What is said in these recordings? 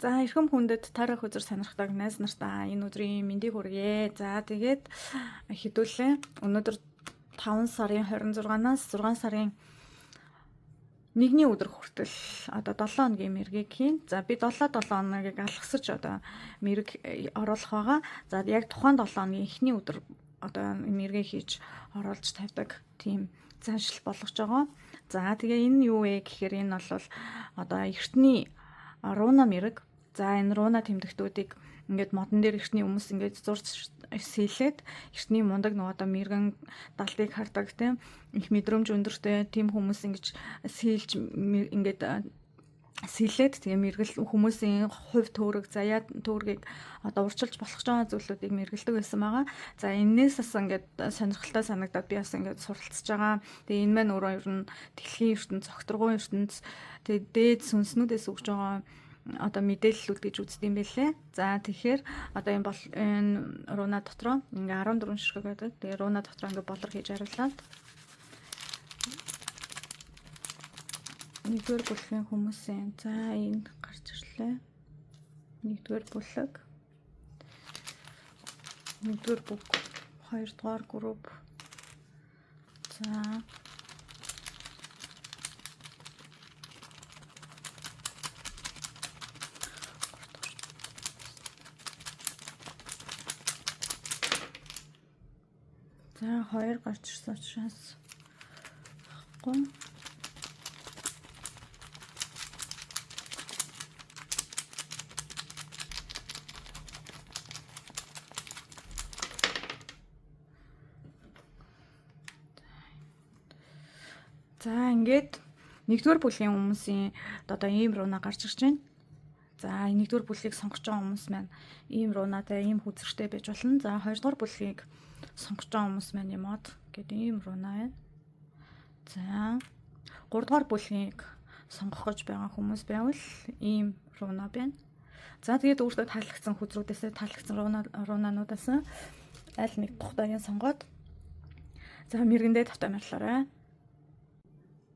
За эрхэм хүндэт тарих үзэр сонирхдаг найз нартаа энэ өдрийн мэндийг хүргье. За тэгээд хэдүүлээ өнөөдөр 5 сарын 26-наас 6 сарын 1-ний өдөр хүртэл одоо 7 хоногийн мэргийг хийн. За би 7 хоногийг алгасаж одоо мэрэг оруулах байгаа. За яг тухайн 7 хоногийн эхний өдөр одоо мэргийг хийж оруулж тавьдаг тийм заншил болгож байгаа. За тэгээ энэ юу вэ гэхээр энэ бол одоо эртний руна мэрэг. За энэ руна тэмдэгтүүдийг ингээд модон дээр эртний хүмүүс ингээд зурж сэлээд эртний мундаг нөгөө одоо мэргэн далдыг хардаг тийм их мэдрэмж өндөртэй тийм хүмүүс ингэж сэлж ингээд сэлээд тэгээ мэрэгэл хүмүүсийн хувь төөрөг заяа төөргийг одоо урчилж болох байгаа зүйлүүдийг мэргэлдэг байсан байгаа. За энээс бас ингээд сонирхолтой санагдаад би бас ингээд суралцж байгаа. Тэгээ энэ маань өөрөө ер нь дэлхийн ертөнц, цогтургуун ертөнц тэгээ дээд сүнснүүдээс өгж байгаа одоо мэдээллүүд гэж үздэг юм байлээ. За тэгэхээр одоо энэ руна дотроо ингээ 14 ширхэг байдаг. Тэгээ руна дотроо ингээ болор хийж харууллаа. Нэгдүгээр бүлгийн хүмүүсийн за энд гарч ирлээ. Нэгдүгээр бүлэг. Нэгдүгээр бүг. Хоёрдугаар групп. За За 2 гарч ирсэн учраас ахгүй. За ингээд нэгдүгээр бүлгийн хүмүүсийн одоо ийм руна гарч ирж байна. За нэгдүгээр бүлгийг сонгож байгаа хүмүүс маань ийм рунатай ийм хүзэртэй байж болно. За хоёрдугаар бүлгийг сонгож байгаа хүмүүс маань юмод гэдэг ийм руна байна. За гуравдугаар бүлгийг сонгох гэж байгаа хүмүүс байвал ийм руна байна. За тэгээд өөртөө таалагдсан хүзрүүдээс таалагдсан рунануудаас аль нэг тухтайг сонгоод за мэргэндээ тавтамжлаарай.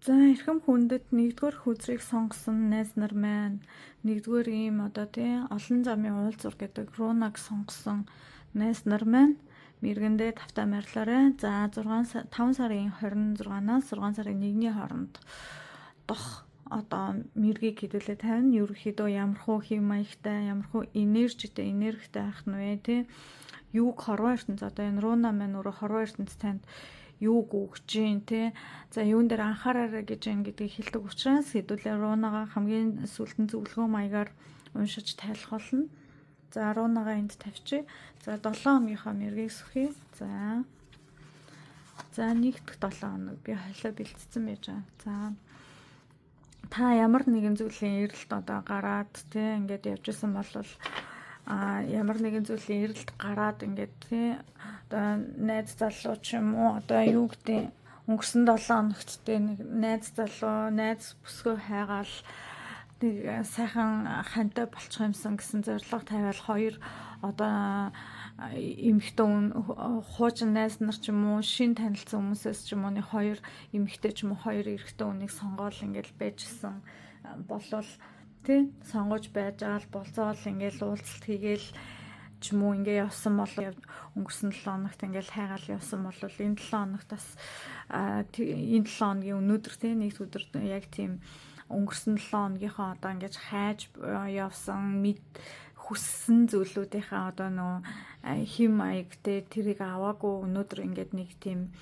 За эрхэм хүндэт нэгдүгээр хүзрийг сонгосон найз нар маань нэгдүгээр ийм одоо тий олон замын уулзур гэдэг рунаг сонгосон найз нар маань мэргэндээ тавтамжлаарай. За 5 сарын 26-наас 6 сарын 1-ний хооронд дох одоо мэргийг хэдүүлээ тавина. Ерөнхийдөө ямархуу хэв маягтай, ямархуу энержитэй, энергитэй байх нь вэ тий юуг хорвоо ертөнц одоо энэ руна маань өөрөө хорвоо ертөнц танд юуг өгч जैन те за юун дээр анхаараарай гэж гэдгийг хэлдэг учраас хэдүүлээ рунага хамгийн сүүлтэн зөвлөгөө маягаар уншиж тайлах болно. За рунага энд тавьчих. За 7 хоногийнхаа мэргийг сүхий. За 1 дахь 7 хоног би хойлоо бэлдсэн байж байгаа. За та ямар нэгэн зүйлийн эрэлт одоо гараад те ингээд явж исэн бол ямар нэгэн зүйлийн эрэлт гараад ингээд тий одоо найз залуу ч юм уу одоо юу гэдэг өнгөрсөн 7 хоногт тий нэг найз залуу найз бүсгөө хайгаал нэг сайхан хантай болчих юмсан гэсэн зорилго тавиал хоёр одоо эмэгтэй хуучин найз нар ч юм уу шин танилцсан хүмүүсээс ч юм уу нэг хоёр эмэгтэй ч юм уу хоёр эрэгтэй хүнийг сонгоол ингээд байжсэн болвол тий сонгож байж аал болцоол ингээл уулзалт хийгээл ч юм уу ингээ явсан бол өнгөрсөн 7 хоногт ингээл хайгаал явсан бол энэ 7 хоногт бас энэ 7 хоногийн өнөөдөр тий нэг өдөр яг тийм өнгөрсөн 7 хоногийнхоо одоо ингээд хайж явсан хүссэн зүйлүүдийнхаа одоо нөө хэм маяг тий тэрийг аваагүй өнөөдөр ингээд нэг тийм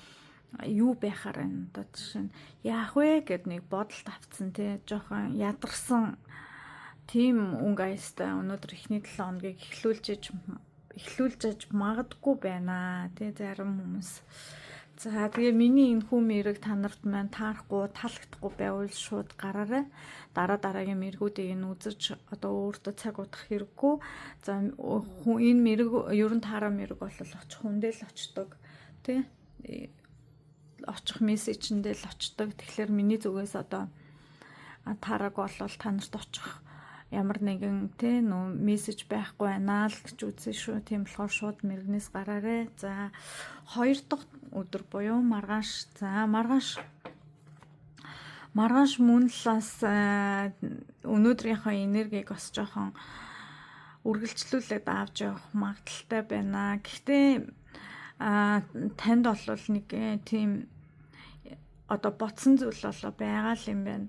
юу байхаар байна одоо жишээ нь яах вэ гэд нэг бодолд автсан тий жоохон ядарсан тийм өнгө аястай өнөөдөр эхний 7 хоногийг эхлүүлж магадгүй байна тий зарим хүмүүс. За тэгээ миний энэ хүн мэрэг та нарт маань таарахгүй таалагдахгүй байвал шууд гараарай. Дараагийн мэргүүдийг нь үзэж одоо өөртөө цаг удах хэрэггүй. За энэ мэрэг ерөн таараа мэрэг бол очих хүндэл очдог тий очих мессежэндээ л очдог. Тэгэхээр миний зүгээс одоо таараг бол та нарт очих ямар нэгэн тий нөө мессеж байхгүй байна л гэж үзсэн шүү. Тийм болохоор шууд мэрэгнээс гараарай. За 2 дахь өдөр буюу маргааш. За маргааш маргааш мөнлээс өнөөдрийнхөө энергийг бас жоохон үргэлжлүүлээд авч явах магадaltaй байна. Гэхдээ танд бол нэг тийм одоо бодсон зүйл болоо байгаа л юм байна.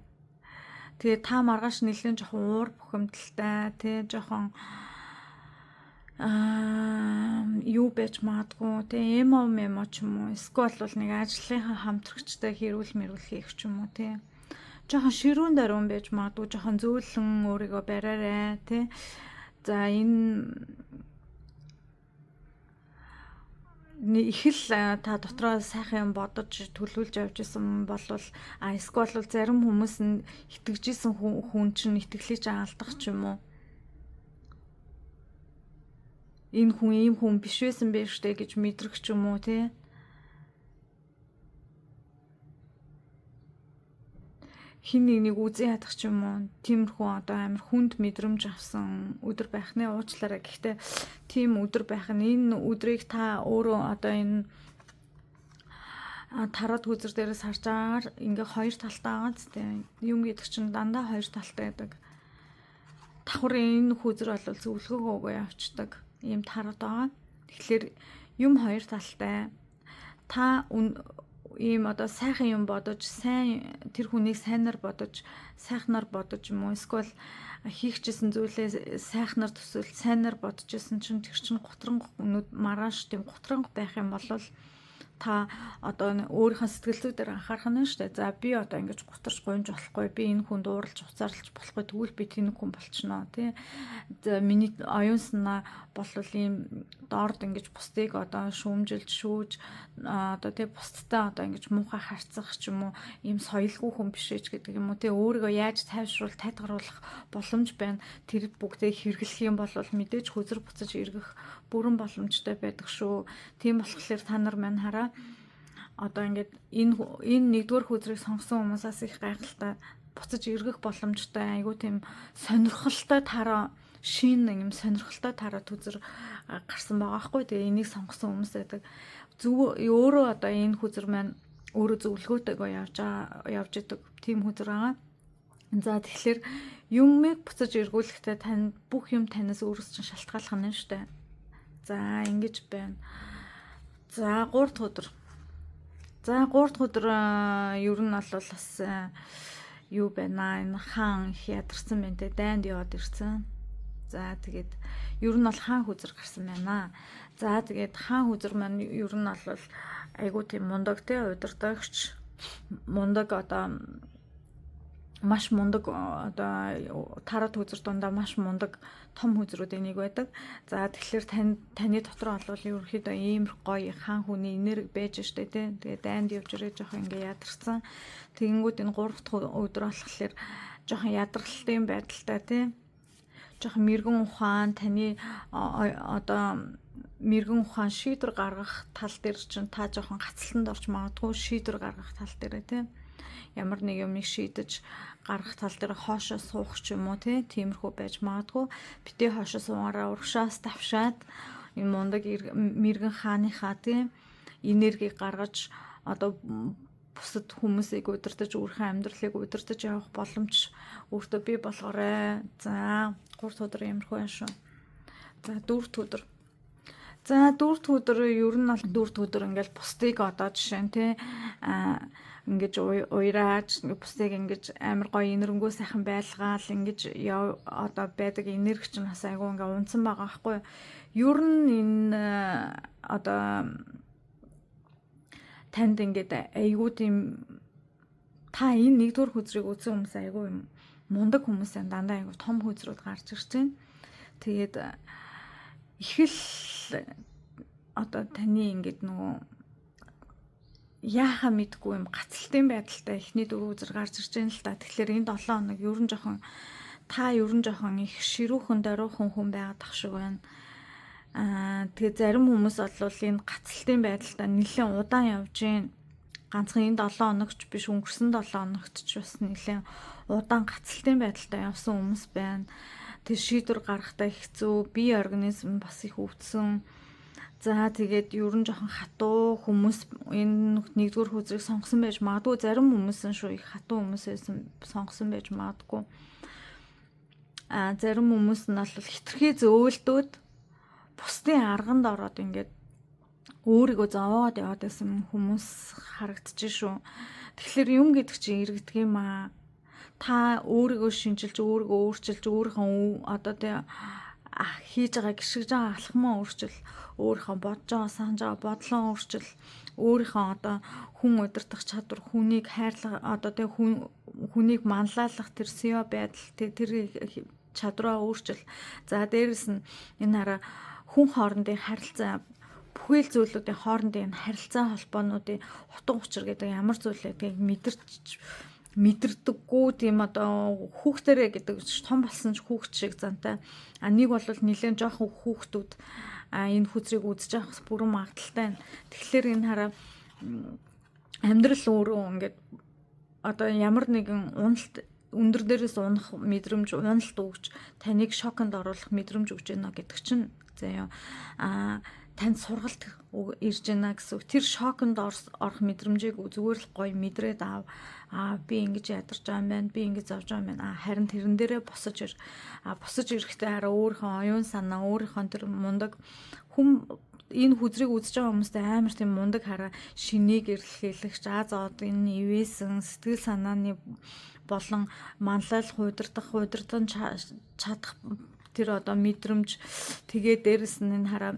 Тэгээ та маргааш нэлээд жоохон уур бухимдалтай тий жоохон юу байж магадгүй тий эмо ч юм уу эсвэл бол нэг ажлынхаа хамтрагчтай хэрүүл мэрүүл хийх ч юм уу тий жоохон ширүүн даруун байж магадгүй жоохон зөөлөн өөрийгөө бариарай тий. За энэ их л та дотроо сайхан юм бодож төлөвлөж явж исэн бол эсвэл бол зарим хүмүүс нь итгэж исэн хүн чинь итгэлийг алдах ч юм уу. Энэ хүн ийм хүн биш байсан бэ штэ гэж мэдрэх ч юм уу тий. Хин нэг үзэн ядах ч юм уу. Тиймэрхүү одоо амар хүнд мэдрэмж авсан өдөр байх нэ уучлаарай. Гэхдээ тийм өдөр байх нь энэ өдрийг та өөрөө одоо энэ тараад хүзэр дээрээс харж байгаагаар ингээ хоёр талтай байгаа ч тийм юм гэдэг чинь дандаа хоёр талтай байдаг. Давхар энэ хүзэр бол зөвлөгөөгөө явцдаг ийм тараад байгаа. Тэгэхээр юм хоёр талтай. Та ийм одоо сайхан юм бодож, сайн тэр хүнийг сайнаар бодож, сайхнаар бодож юм уу? Эсвэл хийхчсэн зүйлээ сайхнаар төсөөл, сайнаар бодож исэн чинь тэр чинь гутранг маргааш тийм гутранг байх юм бол та одоо өөрийнхөө сэтгэл зүйдээр анхаарах нь шүү дээ. За би одоо ингэж гутарч гонж болохгүй, би энэ хүнд ууралж уцаарлаж болохгүй, тэгвэл би тэнэг хүн болчихно тий. За миний оюун санаа болвол ийм доорд ингэж бусдыг одоо шүүмжилж шүүж одоо тий бусдтай одоо ингэж муухай харьцах ч юм уу ийм соёлгүй хүн биш ээж гэдэг юм уу тий. Өөрийгөө яаж тайвшруулах, тайлгаруулах боломж байна. Тэр бүгдээ хэрэглэх юм бол мэдээж хүзэр буцаж эргэх бүрэн боломжтой байдаг шүү. Тийм болохоор та нар маань хараа одоо ингээд энэ нэгдүгээр хүзрийг сонгосон хүмүүсээс их гайхалтай буцаж эргэх боломжтой айгуу тийм сонирхолтой тараа шин юм сонирхолтой тараа хүзэр гарсан байгаа хгүй. Тэгээ энийг сонгосон хүмүүс байдаг. Зөв өөрөө одоо энэ хүзэр маань өөрөө зөвлөгөөтэйгөө явж идэг тийм хүзэр байгаа. За тэгэхээр юмыг буцаж эргүүлэхдээ тань бүх юм танаас өөрөөс чинь шалтгааллах нь шүү дээ. За ингэж байна. За 3 дахь өдөр. За 3 дахь өдөр ер нь бол бас юу байна? Энэ хаан их ядарсан байна те. Дайнд яваад ирсэн. За тэгээд ер нь бол хаан хүзэр гарсан байна. За тэгээд хаан хүзэр маань ер нь бол айгуу тийм мундаг те удирдагч мундаг одоо маш мундаг одоо тараад хүзэр дундаа маш мундаг том хүзрүүдийн нэг байдаг. За тэгэхээр таны дотор бол ерөнхийдөө ийм гоё хаан хүний энерги байж штэ тий. Тэгээ дайнд явж ирээ жоохон ингээ ядарсан. Тэгэнгүүт энэ 3 дахь өдөр болохоор жоохон ядралтын байдалтай тий. Жоохон мэрэгэн ухаан таны одоо мэрэгэн ухаан шийдвэр гаргах тал дээр чинь та жоохон гацалтанд орж магадгүй шийдвэр гаргах тал дээр тий. Ямар нэг юмыг шийдэж гаргах тал дээр хоошоо суух ч юм уу тиймэрхүү байж магадгүй. Битээ хоошоо суугаараа урагшаас давшаад энэ мундаг мэрэгэн хааныхаа энергийг гаргаж одоо бусад хүмүүсийг удирдах, өөрийнхөө амьдралыг удирдах явах боломж өөртөө бий болгоорой. За 3 дахь өдөр ямархуу юм шүү. За 4 дахь өдөр. За 4 дахь өдөр ер нь бол 4 дахь өдөр ингээл бусдыг одоо жишээ нь ингэж уйрааж бусдыг ингэж амар гоё энэрнгүү сайхан байлгаал ингэж одоо байдаг энерги чинь бас айгу ингээ унсан байгаа байхгүй. Ер нь энэ одоо танд ингээд айгу тийм та энэ нэгдүгээр хүзрийг үзсэн хүмүүс айгу юм мундаг хүмүүс энэ дандаа айгу том хүзрүүд гарч ирж байна. Тэгээд их л одоо таны ингээд нөгөө яахаа мэдгүй юм гацалтын байдалтай эхний 4 үзэр гарч ирж байна л та. Тэгэхээр энэ 7 хоног ер нь жоохон их ширүүхэн даруухан хүн байгаад тах шиг байна. Тэгээ зарим хүмүүс бол энэ гацалтын байдалтай нэлээд удаан явж гин. Ганцхан энэ 7 хоногч биш өнгөрсөн 7 хоногт ч бас нэлээд удаан гацалтын байдалтай явсан хүмүүс байна. Тэгээ шийдвэр гаргахтай хэцүү, бие организм бас их өвдсөн. За тэгээд ер нь жоохон хатуу хүмүүс энэ нэгдүгээр хүзрийг сонгосон байж магадгүй, зарим хүмүүс нь шүү их хатуу хүмүүсээс сонгосон байж магадгүй. Зарим хүмүүс нь бол хитрхи зөөлдөөд бусдын арганд ороод ингээд өөрийгөө зовоогоод яваад байсан хүмүүс харагдчих шүү. Тэгэхээр юм гэдэг чинь иргэдэг юм аа. Та өөрийгөө шинжилж, өөрийгөө өөрчилж, өөрийнхөө одоо тэ хийж байгаа гიშгэж байгаа алхмаа өөрчил, өөрийнхөө бодож байгаа санаж байгаа бодлоо өөрчил, өөрийнхөө одоо хүн удирдах чадвар, хүнийг хайрлах одоо тэ хүнийг манлайлах тэр SEO байдал тэр чадвараа өөрчил. За дээрэс нь энэ хараа хүн хоорондын харилцаа, бүхэл зүйлүүдийн хоорондын харилцаа холбоонуудын утга учир гэдэг ямар зүйл гэдгийг мэдэрдэггүй тийм одоо хүүхдэрэ гэдэг том болсон ч хүүхд шиг зантай. Нэг бол нэлээд жоохон хүүхдүүд энэ хүзрийг үзэж явах бүрэн магадaltaй. Тэгэхээр энэ хараа амьдрал өөрөө ингээд одоо ямар нэгэн уналт өндөр дээрээс унах мэдрэмж, уналт өгч таныг шоконд оруулах мэдрэмж өгч байна гэдэг чинь заяа танд сургалт ирж байна гэсэн. Тэр шоконд орох мэдрэмжийг зүгээр л гоё мэдрээд аав. Би ингэж ядарч байгаа юм байна. Би ингэж зовж байгаа юм байна. Харин тэрэн дээрээ босож ир. Босож ирэхдээ хараа өөрийнхөө оюун санаа, өөрийнхөө тэр мундаг энэ хүзрийг үзэж байгаа хүмүүст амар тийм мундаг хараа шинийг эрэлхийлэгч, зоод энэ ивэсэн сэтгэл санааны болон манлайлах, удирдан чадах тэр одоо мэдрэмж тэгээ дээрэс нь энэ хараа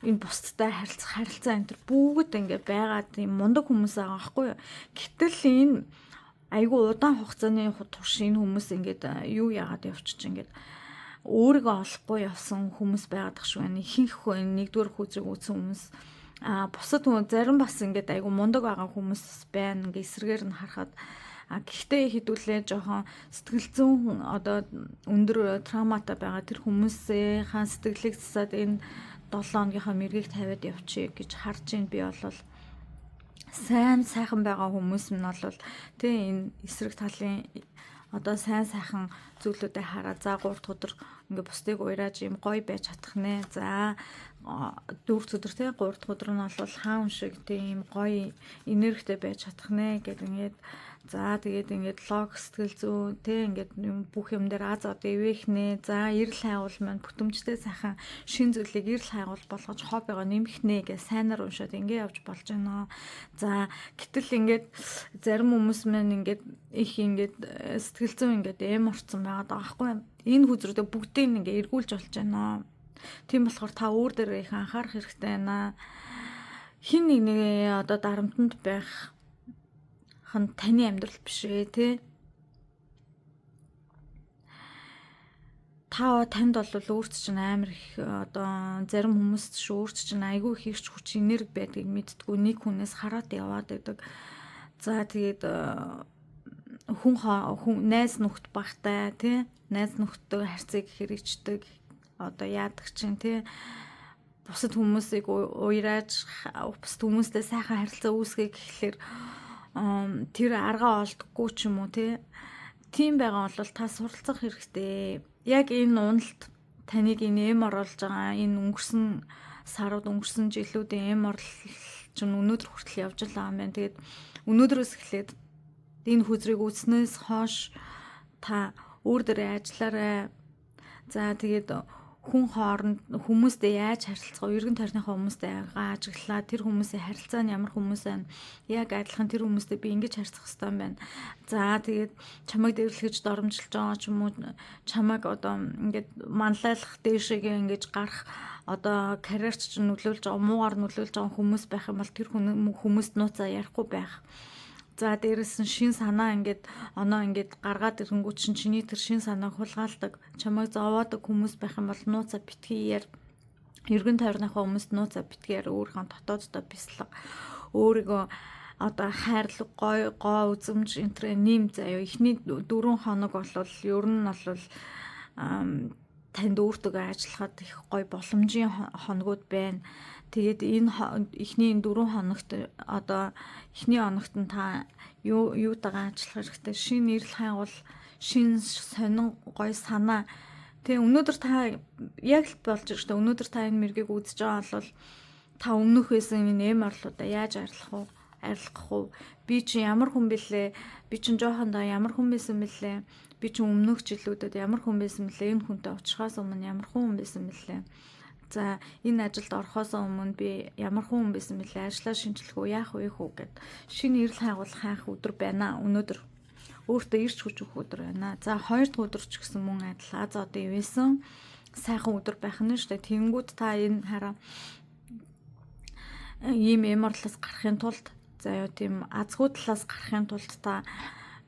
энэ бусдтай харилцаа энэ төр бүгд ингээд байгаа тийм мундаг хүмүүс байгаа байхгүй юу. Гэтэл энэ айгүй удаан хугацааны турш энэ хүмүүс ингээд юу яагаад явчих ингээд өөрийгөө олохгүй явсан хүмүүс байгаад тах шүү. Ихэнх нэгдүгээр хүзрийг үзсэн хүмүүс бусад хүн зарим бас ингээд айгүй мундаг байгаа хүмүүс байна. Ингээд эсрэгээр нь харахад гэхдээ хэдүүлээ жоохон сэтгэл зүйн одоо өндөр травматай байгаа тэр хүмүүсийн сэтгэлийг засаад энэ 7 хоногийнхаа мэргийг тавиад явчих гэж харж ийн. Би бол сайхан байгаа хүмүүс нь бол тий энэ эсрэг талын одоо сайн сайхан зүйлүүдээ хараад за 3 дахь өдөр ингээ бусдыг уйрааж юм гоё байж чадах нэ. За 4 дахь өдөр тий 3 дахь өдөр нь бол хаан шиг тийм гоё энергитэй байж чадах нэ гэдэг ингээд за тэгээд ингээд лог сэтгэл зүй тий ингээд бүх юм дээр одоо ивэх нэ. За эрэл хайгуул маань бүтэмжтэй сайхан шин зүйлийг эрэл хайгуул болгож хоббигоо нэмэх нэ гэж сайнаар уншаад ингээ явж болж байна. За гэтэл ингээд зарим хүмүүс маань ингээд их ингээд сэтгэл зүй ингээд орцсон байгаа байхгүй. Энэ хүзрүүдээ бүгдийг ингээ эргүүлж болж байна. Тийм болохоор та өөр дээр их анхаарах хэрэгтэй байна. Хин нэг одоо дарамтанд байх таны амьдрал биш ээ тий. Танд бол өөрт чинь амар их одоо зарим хүмүүст ч өөрт чинь айгүй их ирч хүч энерги байдгийг мэдтгүү нэг хүнээс хараад яваад байдаг. За тэгээд хүн найз нөхд багтай тий найз нөхдөд харьцаг хэрэгждэг одоо яадаг чинь тий бусад хүмүүсийг уйрааж бусад хүмүүстэй сайхан харилцаа үүсгэх гэхлээр тэр аргаа олдоггүй ч юм уу тийм байгаа бол та суралцах хэрэгтэй. Яг энэ уналт таныг энэ оруулж байгаа энэ өнгөрсөн сарууд өнгөрсөн жилүүдийн орол чинь өнөөдөр хүртэл явж байгаа юм байна. Тэгээд өнөөдрөөс эхлээд энэ хүзрийг үзснээс хойш та өөр дээрээ ажиллаарай. За тэгээд хүн хооронд хүмүүстэй яаж харилцах вэ? Эргэн тойрныхоо хүмүүстэй ажиглаа. Тэр хүмүүсийн харилцаа нь ямар хүмүүс байна? Яг адилхан тэр хүмүүстэй би ингэж харьцах хэрэгтэй юм байна. За тэгээд чамайг дэвлэгж доромжилж байгаа ч юм уу чамайг одоо ингээд манлайлах дээшээгээ ингэж гарах одоо карьерч чинь нөлөөлж байгаа муугаар нөлөөлж байгаа хүмүүс байх юм бол тэр хүмүүст нууцаа ярихгүй байх. За дээрээс нь шин санаа ингээд оноо ингээд гаргаад ирэнгүүт чиний тэр шин санааг хулгайлдаг, чамайг зовоодаг хүмүүс байх юм бол нууцаа битгий яар. Эргэн тойрныхоо хүмүүст нууцаа битгий яар өөрийнхөө дотооддоо бяцлага. Өөрийгөө одоо хайрлаг, гоо үзэмж энтрэ нэм заяа. Эхний 4 хоног бол ер нь бол танд өөртөө ажиллахад их гоё боломжийн хоногуд байна. Тэгээд энэ эхний 4 хоногт одоо эхний хоногт нь та юутайгаа ажиллах хэрэгтэй. Шинэ эрэл хайгуул, шинэ сонин гоё санаа Тэг өнөөдөр та яг л болж байгаа шүү дээ. Өнөөдөр та энэ мэргийг үзэж байгаа бол та өмнөх байсан энэ эм орлуудаа яаж арилгах уу? Би чи ямар хүн бэлээ? Би чи жоохондоо ямар хүн байсан бэлээ? Би чи өмнөх жилүүдэд ямар хүн байсан бэлээ? Энэ хүнтэй уулзахаас өмнө ямар хүн байсан бэлээ? За энэ ажилд орохоос өмнө би ямар хүн байсан бэлээ? Ажлаа шинжлэх үү? Яах вэ хүү гэд шинэ эрэл хайгуулах хайх өдөр байна. Өнөөдөр өөртөө ирч хүч өгөх өдөр байна. За 2 дахь өдөр ч гэсэн мөн адил. Аз одоо ивэсэн сайхан өдөр байх нь шүү дээ. Тэнгүүд та энэ хараа ийм эморлоос гарахын тулд заяа тийм азгүй талаас гарахын тулд та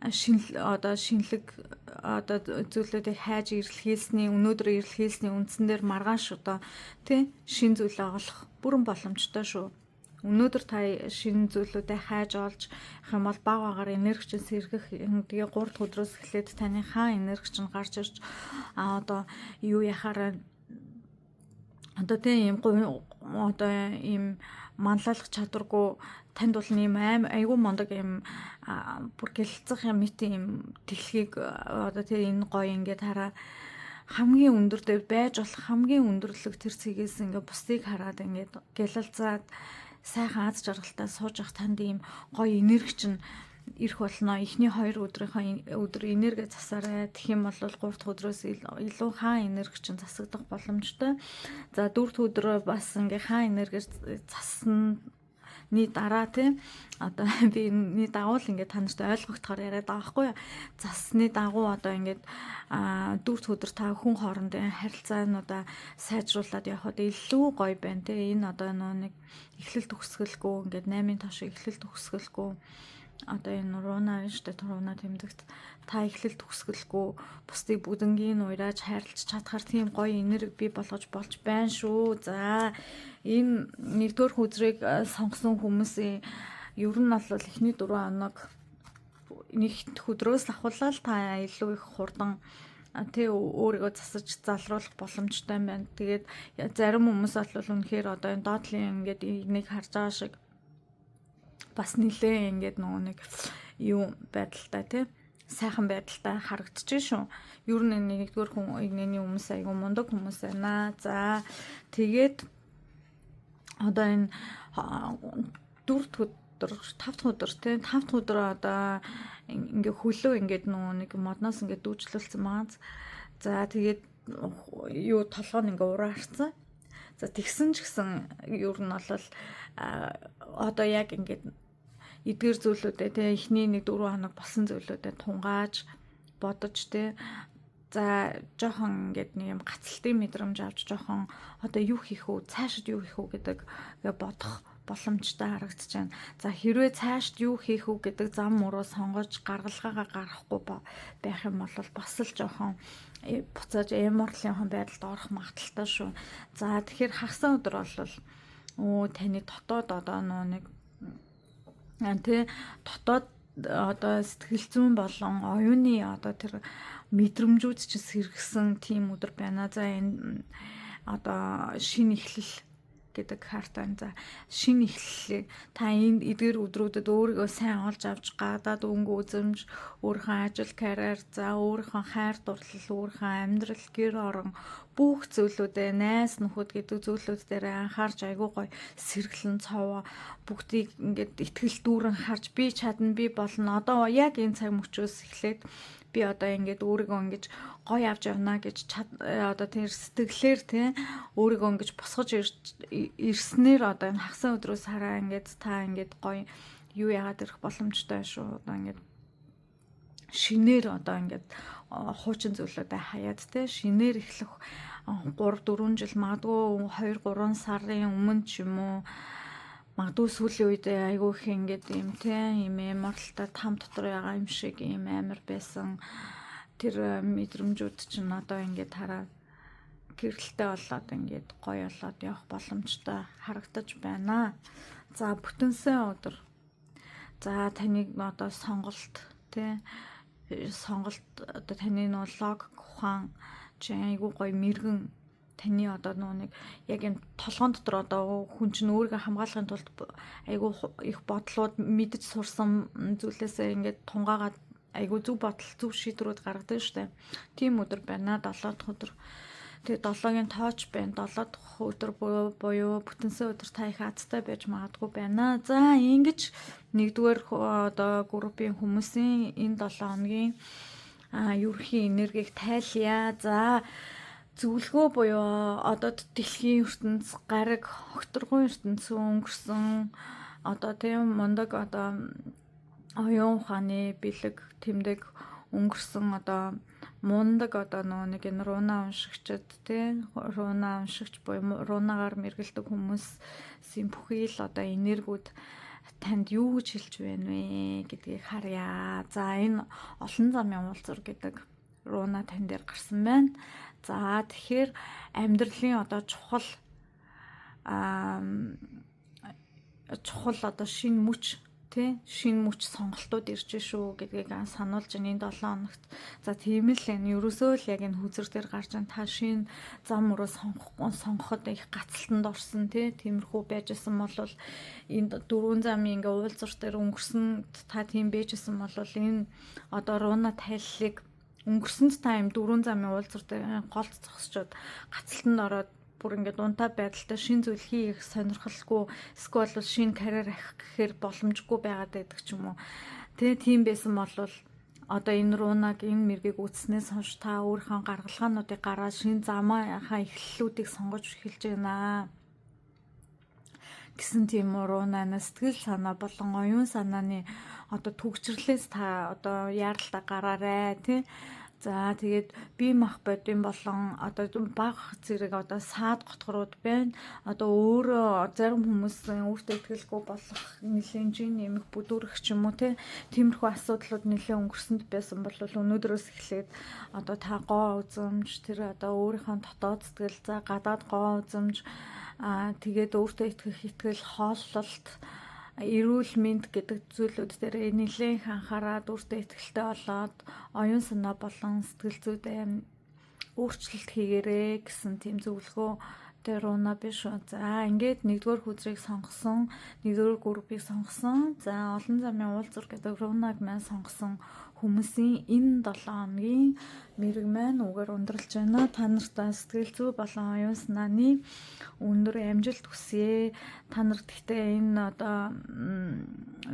шинэлэг зүйлүүдийг хайж эрэлхийлсний өнөөдөр эрэлхийлсний үндсэн дээр маргааш одоо тий шин зүйл олох бүрэн боломжтой шүү. Өнөөдөр та шинэ зүйлүүдээ хайж олж ах юм бол баг агаар энерги чинь сэргэх тэгээ 3 дахь өдрөөс эхлээд таныхаа энерги чинь гарч ирж одоо юу яхаараа одоо тийм ийм манлайлах чадваргүй танд бол нэм айгүй мондог юм бүр гэлцэх юм ийм дэлхийг одоо тийм энэ гоё ингээд хараа хамгийн өндөр дээр байж болох хамгийн өндөрлөг тэр цэгээс ингээд бусдыг хараад ингээд гялалзаад сайхан аз жаргалтай сууж явах танд ийм гоё энерги чинь ирэх болно. Эхний 2 өдөр энерги засаарай. Тэгэх юм бол 3 дахь өдрөөс илүү хаан энерги чинь засагдах боломжтой. За 4 дахь өдрөө бас ингээ хаан энерги засна дараа тийм одоо би энэний дагуул ингээд та нарт ойлгогдохоор яриад байгаа байхгүй юу. Засны дагуу одоо ингээд 4 дахь өдөр та хүн хоорондын харилцаануудаа сайжруулад явхад илүү гоё байна тийм. Энэ одоо нэг эхлэл төгсгөлгүй ингээд 8-ын тоош эхлэл төгсгөлгүй одоо энэ руна штэ руна тэмдэгт та эхлэл төгсгөлгүй бусдыг бүгднгийн уйрааж хайрлаж чадхаар тийм гоё энерги бий болгож болж байна шүү. За энэ 1-р хүзрийг сонгосон хүмүүсийн ер нь бол эхний 4 хоног нэг өдрөөс ахуулаад та илүү их хурдан тэ өөрийгөө засаж залруулах боломжтой байна. Тэгээд зарим хүмүүс бол үнэхээр одоо энэ доотлын ингээд нэг харж байгаа шиг бас нилээ ингээд нөгөө нэг юу байдалтай тий сайхан байдалтай харагдчих шүү. Ер нь 1-р хүн игнэний хүмүүс айгу мундаг хүмүүс байна. За тэгээд одоо энэ 4 дахь өдөр 5 дахь өдөр тий 5 дахь өдөр одоо ингээ хөлөө ингээд нөгөө нэг модноос ингээд дүүжлүүлсэн байгаа. За тэгээд юу толгой нь ингээ ураа харцсан. За тэгсэн ч гэсэн ер нь бол одоо яг ингээд эдгээр зүйлүүдээ те эхний 1-4 хоног болсон зүйлүүдээ тунгааж бодож те за жоохон ингээд нэг юм гацалтын мэдрэмж авч жоохон одоо юу хийх үү цаашид юу хийх үү гэдэг бодох боломжтой харагдаж байна. За хэрвээ цаашид юу хийх үү гэдэг зам мөрөө сонгож гаргалгаагаа гаргахгүй байх юм бол бас л жоохон буцааж эморлын байдалд орох магадaltaй шүү. За тэгэхээр хагас өдөр бол таны дотоод одоо нэг тэ дотоод одоо сэтгэл зүйн болон оюуны одоо тэр мэдрэмжүүд ч сэргсэн тийм өдөр байна. За энэ одоо шинэ эхлэл гэдэг хартаа за шинэ эхлэлийг та энэ эдгээр өдрүүдэд өөрийгөө сайн олж авч гадаад өнгө үзэмж өөрийнхөө ажил карьер за өөрийнхөө хайр дурлал өөрийнхөө амьдрал гэр орон бүх зүйлүүдээ найс нөхөд гэдэг зүйлүүд дээр анхаарч айгуу гоё сэргэлэн цовоо бүгдийг ингээд итгэл дүүрэн харж би чадна би болно одоо яг энэ цаг мөчөөс эхлээд би одоо ингээд өөрийгөө ингэж гоё авч явна гэж одоо тэр сэтгэлээр тий өөрийгөө ингэж босгож ирснээр одоо энэ хагас өдрөөс хараа ингээд та ингээд гоё юу яагаад ирэх боломжтой шүү. Одоо ингээд шинээр одоо ингээд хуучин зүйлүүдээ хаяад тий шинээр эхлэх 3-4 жил магадгүй 2-3 сарын өмнө ч юм уу магадгүй сүүлийн үед айгүй их ингээд юм тий юм эморлолтой там дотор байгаа юм шиг юм амар байсан тэр мэдрэмжүүд чинь одоо ингээд хараа гэрэлтэй болоод ингээд гоё болоод явах боломжтой харагдаж байна. За бүтэнсэн өдөр. За таныг одоо сонголт тий сонголт одоо таны нөө лог ухаан чи айгүй гоё мэргэн таны одоо нэг яг энэ толгоон дотор одоо хүн чинь өөрийгөө хамгаалахын тулд айгүй их бодлууд мэдж сурсан зүйлээсээ ингээд тунгаагаад айгу зөв бодол зөв шийдвэрүүд гаргадаг штэ. Тийм өдөр байна 7 дахь өдөр. Тэгээ 7-гийн тооч байна. 7 дахь өдөр буюу бүтэнсэн өдөр та их азтай байж магадгүй байна. За ингэж нэгдүгээр одоо группийн хүмүүсийн энэ 7 хоногийн ерөнхий энергийг тайлъя. За зөвлөгөө буюу одоо дэлхийн ертөнц гараг хогторгон ертөнцийн өнгөрсөн одоо тийм мундаг одоо оюун ухааны бэлэг тэмдэг өнгөрсөн одоо мундаг одоо нэг энэ руна уншигчд тий руна уншигч буюу рунагаар мэргэлдэг хүмүүсийн бүхий л одоо энергүүд танд юу гэж хэлж байна вэ гэдгийг харъя. За энэ олон замын уулзвар гэдэг руна тань дээр гарсан байна. За тэгэхээр амьдралын одоо чухал одоо шинэ мөч тий шинэ мөч сонголтууд ирж шүү гэдгийг сануулж байна энэ 7 хоногт. За тийм л энэ ерөөсөө л яг энэ хүзэр дээр гарч байгаа та шинэ зам руу сонгоход их гацалтанд орсон тий тиймэрхүү байжсэн бол энэ 4 замын ингээ уулзвар дээр өнгөрсөн та тийм байжсэн бол энэ одоо руна тайллыг өнгөрсөнд та юм 4 замын уулзвар дээр голд зогсчод гацалтанд ороод бүр ингээд унтаа байдалтай шин зүйл хийх сонирхолгүй эсвэл шин карьер ахих гэхээр боломжгүй байгаад байдаг ч юм уу. Тэгээ тийм байсан бол одоо энэ рунаг энэ мэргийг үүснээс хойш та өөрийнхөө гаргалгаануудыг гараад шин замаахаа эхлэлүүдийг сонгож эхэлж байна гэсэн тийм рунана сэтгэл санаа болон оюун санааны одоо төгсрлээс та одоо яаралтай гараарай тий. За тэгээд бие мах бодим болон одоо баг зэрэг одоо саад готгорууд байна. Одоо өөрөө зарим хүмүүс өөртөө итгэлгүй болох нэлийн жин нэмэх бүдүүрэх ч юм уу тиймэрхүү асуудлууд нэлээд өнгөрсөнд байсан бол өнөөдрөөс эхлээд одоо та гоо үзэмж тэр одоо өөрийнхөө дотоод сэтгэл за гадаад гоо үзэмж тэгээд өөртөө итгэл хооллолт эрүүл мэнд гэдэг зүйлүүд дээр нэлээд анхаарад өөртөө итгэлтэй болоод оюун санаа болон сэтгэл зүйдээ өөрчлөлт хийгээрэй гэсэн тийм зөвлөгөө дээр уна биш. За ингээд нэгдүгээр хүзрийг сонгосон, нэгдүгээр группийг сонгосон. За олон замын уулзвар гэдэг рунаг маань сонгосон хүмүүсийн энэ 7 хоногийн мэрэг маань үгээр өндөрлж байна. Та нартай сэтгэл зүй болон оюун санааны өндөр амжилт хүсье. Та нарт гэхдээ энэ одоо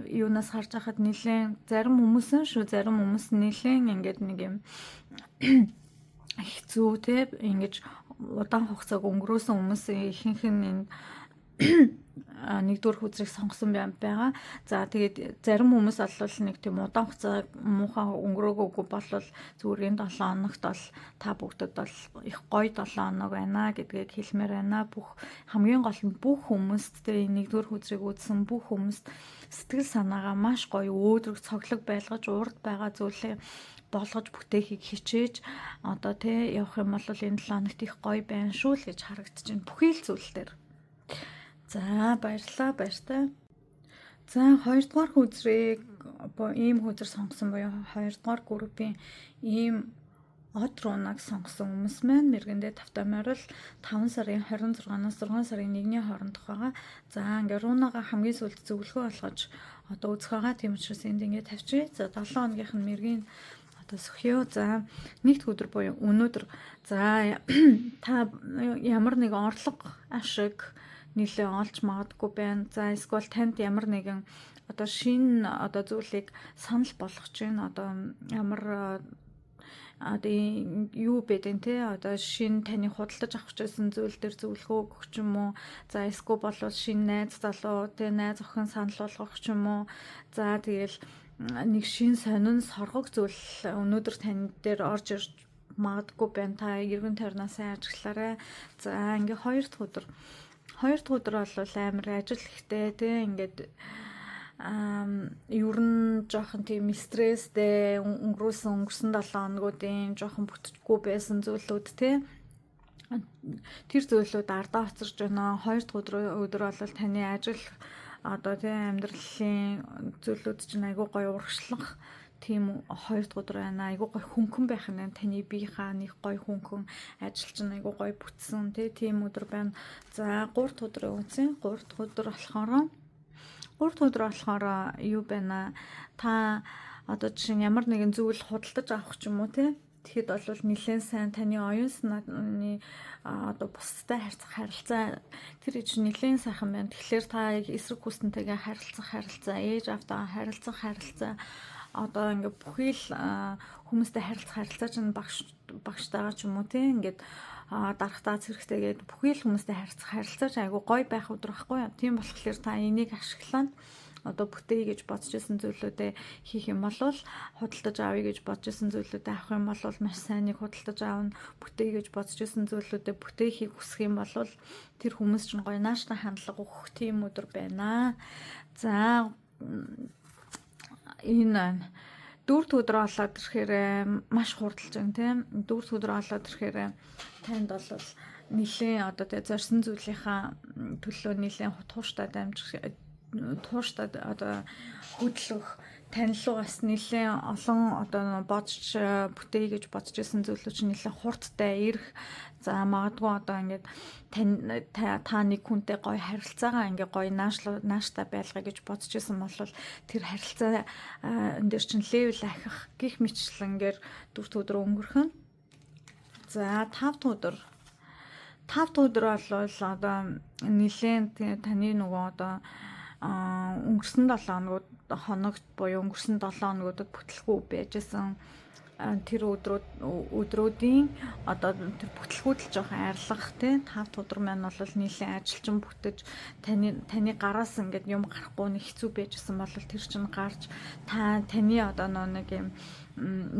юунаас харж байхад нэлээд зарим хүмүүс шүү, зарим хүмүүс нэлээд ингээд нэг юм хэцүү те ингэж удаан хугацааг өнгөрөөсөн хүмүүсийн ихэнх нь энэ нэгдүгээр хүзрийг сонгосон байгаа. За тэгээд зарим хүмүүс алвал нэг тийм удаан хугацаа муухай өнгөрөөгөөгүй болвол зүгээр энэ 7 хоногт бол та бүгдэд бол их гоё 7 хоног байна гэдгийг хэлмээр байна. Бүх хамгийн гол нь бүх хүмүүст тэр нэгдүгээр хүзрийг үзсэн бүх хүмүүст сэтгэл санаагаа маш гоё өөдрөг цоглог байлгаж урд байгаа зүйлээ болгож бүтээхийг хичээж одоо тий явах юм бол энэ 7 хоногт их гоё байна шүү л гэж харагдчихэв. Бүхий л зүйл дээр. За баярлалаа баяртай. За 2 дугаар хүзрийг ийм хүзэр сонгосон буюу 2 дугаар группийн ийм од рунаг сонгосон хүмүүс маань мэргэндээ тавтамаар л 5 сарын 26-наас 6 сарын 1-ний хоорондох байгаа. За ингээ рунага хамгийн сүүлд зөвлөгөө болгож одоо үзэх байгаа. Тийм учраас энд ингээ тавьчих. За 7 хоногийнх нь мэргийн сөхиё. За нэгд өдөр буюу өнөөдөр за та ямар нэгэн орлого ашиг нэлээ олж магадгүй байна. За эсвэл танд ямар нэгэн одоо шинэ одоо зүйлийг санал болгож байна. Одоо ямар одоо юу байдэн те одоо шинэ таны худалдаж авах гэсэн зүйл дээр зөвлөгөө өгөх ч юм уу. За эсвэл болвол шинэ найз залуу те найз охин санал болгох ч юм уу. За тэгэл нэг шин сонин соргог зүйл өнөөдөр тань дээр орж ирж магадгүй байна. Та эргэн тойрноо сайн ажиглаарай. За ингээ 2 дахь өдөр бол амар ажил ихтэй тий ингээд ер нь жоохон тийм стресстэй өнгөрсөн 7 хоногуудын жоохон бүтчихгүй байсан зүйлүүд тий тэр зүйлүүд ардаа хоцорж байна. 2 дахь өдөр бол таны ажил одоо тийм амьдралын зүйлүүд чинь айгүй гоё урагшлах тийм 2 дахь өдөр байна. Айгүй гоё хөнгөн байх нь таны биеийнхаа нэг гоё хөнгөн ажил чинь айгүй гоё бүтсэн тийм өдөр байна. За 3 дахь өдрөө үзье. 3 дахь өдөр болохоор юу байна? Та одоо жишээ нь ямар нэгэн зүйл худалдаж авах ч юм уу те. Тэгэхэд бол нэлээд сайн таны оюун санааны одоо бусдад харилцаа тэр чинь нэлээд сайхан байна. Тэгэхээр та эсрэг хүснэнтэйгээ харилцах, ээж автаа харилцах одоо ингээд бүхий л хүмүүстэй харилцах чинь багштайгаа ч юм уу те ингээд дарахтаа зэрэгтэйгээд бүхий л хүмүүстэй харилцаж айгу гоё байх өдөр байхгүй юу. Тийм болохоор та энийг ашиглаад одоо бүтээе гэж бодож исэн зүйлүүдээ хийх юм бол худалдаж авъя гэж бодож исэн зүйлүүдээ авах юм бол маш сайн нэг худалдаж аавна. Бүтээе гэж бодож исэн зүйлүүдээ бүтээхийг хүсэх юм бол тэр хүмүүс чинь гоё нааштай хандлага өгөх тийм өдөр байна. За энэ дөрөвд өдөр болоод ирэхээр маш хурдалж байна тийм. Дөрөвд өдөр болоод ирэхээр танд бол нэлээд одоо тэ зорьсон зүйлийнхаа төлөө нэлээд тууштай одоо хөдлөх тань руу бас нэлээд олон одоо бодож бүтээе гэж бодож исэн зүйлүүд чинь нэлээд хурдтай ирэх. За магадгүй одоо ингээд та нэг хүнтэй гоё харилцаагаа ингээд гоё нааштай байлгая гэж бодож исэн бол тэр харилцаа энэ дэр чинь левел ахих гих мэтчлэнгээр 4 өдөр өнгөрөх нь. За 5 өдөр бол одоо нэлээд таны нөгөө одоо өнгөрсөн 7 хоногт буюу өнгөрсөн 7 хоногудад бүтлгүй байжсэн тэр өдрүүдийн одоо тэр бүтлгүүд л жоохон арилгах тий 5 өдөр маань бол нийлэн ажилчин бүтэж таны гараас ингээд юм гарахгүй нэг хэцүү байжсэн бол тэр чинь гарч таны одоо нэг юм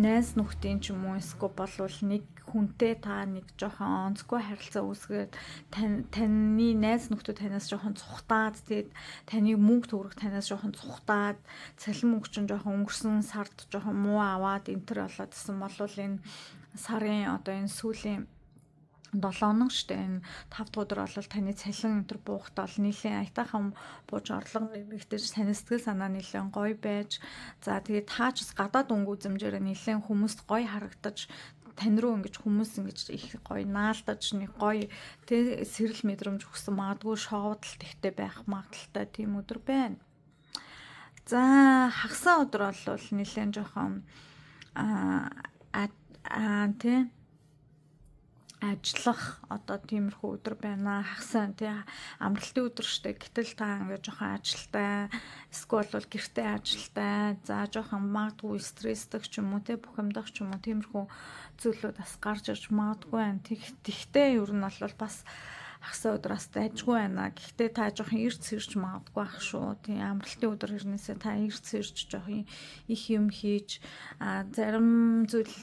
найз нөхдийн ч юм уу эсвэл болвол нэг хүнтэй та нэг жоохон онцгой харилцаа үүсгээд таны найз нөхдөө танаас жоохон цухтаад тэгээд таны мөнгө төгрөг танаас жоохон цухтаад цалин мөнгө чинь жоохон өнгөрсөн сард жоохон муу аваад энтер болоодсэн бол энэ сарын одоо энэ сүүлийн 7 хоног штэ энэ 5 дахь өдөр бол таны цалин энтер буухтаа бол нэлээд аятайхан бууж орлого нэмэгдэж таны сэтгэл санаа нэлээд гоё байж за тэгээд таач гадаад өнгө үзэмжээр нэлээд хүмүүст гоё харагдаж тань руу ингэж хүмүүс ингэж их гоё наалдаж нэг гоё тэ сэрэл мэдрэмж өгсөн магадгүй шоудалт ихтэй байх магадaltaй тийм өдөр байна. За хагас өдөр бол нэлээд жоохон тэ ажиллах одоо тиймэрхүү өдөр байна. Хагас тий амралтын өдөр штэ. Гэтэл та ингээд жоохон ажилтай эсвэл бол гэртээ ажилтай. За жоохон магадгүй стрессдэг ч юм уу тий бухимдах ч юм уу тиймэрхүү зүйлүүд бас гарч ирж магадгүй байна. Тэгтээ ер нь бол бас хагас өдөр бас дайжгүй байна. Гэхдээ та жоохон эрт сэрж магадгүй ах шүү. Тийм амралтын өдөр хэрнээсээ та эрт сэрж жоохон их юм хийж зарим зүйл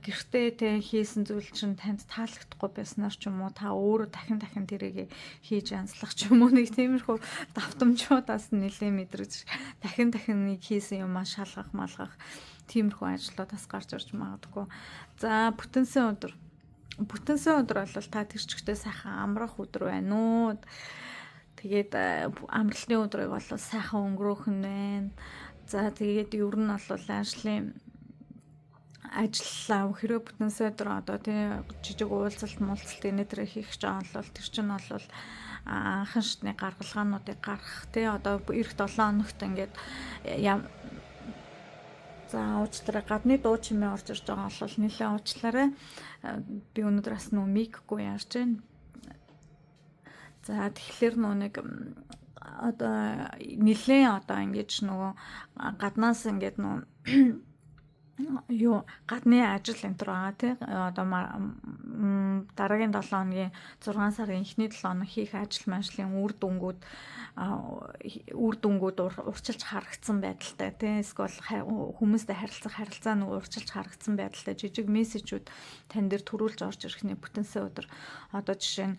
гэртээ тэ хийсэн зүйл чинь танд таалагдахгүй байснаар ч юм уу та өөрөө дахин тэрийг хийж янзлах ч юм уу нэг тиймэрхүү давтамжуудаас нэлээ мэдрэж дахин нэг хийсэн юм шалгах малгах тиймэрхүү ажлуудаас гарч ирж магадгүй. За бүтэнсэн өдөр бол та тэр чигтээ сайхан амрах өдөр байна уу. Тэгээд амралтын өдрийг бол сайхан өнгөрөөх нь байна. За тэгээд ер нь бол ажиллаа хэрэг бүтэнсэн өдөр одоо тий жижиг уулзалт энэ төр хийх гэж байгаа бол тэр чинь бол анхан шатны гаргалгаануудыг гаргах тий одоо эх 7 хоногт ингээд за уучлаарай гадны дуу чимээ орж ирж байгаа бол нэлээд уучлаарай. Би өнөөдөр бас нөө микгүй ярьж байна. За тэгэхээр нэг одоо нэлээд одоо ингэж нөгөө гаднаас ингэж гадны ажил энэ төр байгаа тий одоо дараагийн 7 хоногийн 6 сарын эхний 7 хоног хийх ажлын үр дүнгууд урчилж харагдсан байдалтай тий эсвэл хүмүүстэй харилцаа нь урчилж харагдсан байдалтай жижиг мессежүүд тань дээр төрүүлж орж ирэхний бүтэнсэн өдөр одоо жишээ нь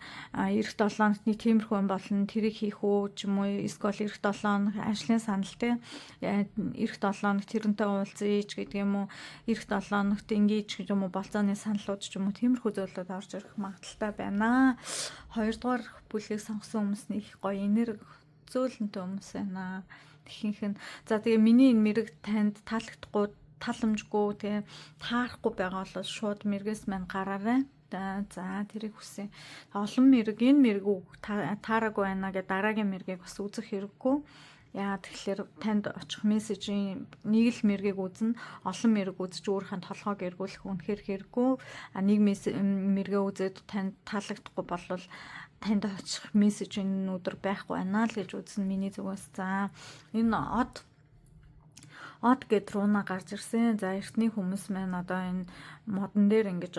эх 7 хоногт нэг тиймэрхүү юм болно тэрийг хийх үү ч юм уу эсвэл эх 7 хоног ажлын санал тий эх 7 хоног тэрнтэй уулзъя ч гэдэг юм уу эх 7 хоногт ингэж гэж юм уу болцооны саналууд ч юм уу тиймэрхүү зүйлүүд орж ирэх магадaltaй байна. 2 дугаар бүлгийг сонгосон хүмүүс нэг гоё энерги зөөлөнтэй хүмүүс байна. Тэхийнх нь за тэгээ миний энэ мэрэг танд таалагдахгүй таламжгүй тэгээ таарахгүй байгаа бол шууд мэрэгээс мань гараарай. За тэрийг хүсье. Олон мэрэг энэ мэрэг таараагүй байна гэдэг дараагийн мэрэгийг бас үзэх хэрэггүй. Яагаад тэгэхээр танд очих мессежийн нэг л мэргийг үзнэ, олон мэрэг үзэж өөрийнхөө толгойг эргүүлэх үнэхээр хэрэггүй. Нэг мэргээ үзээд танд таалагдахгүй болвол танд очих мессеж энэ өдөр байхгүй байна л гэж үзнэ миний зүгээс. За энэ од гэд руна гарч ирсэн. За эртний хүмүүс маань одоо энэ модон дээр ингэж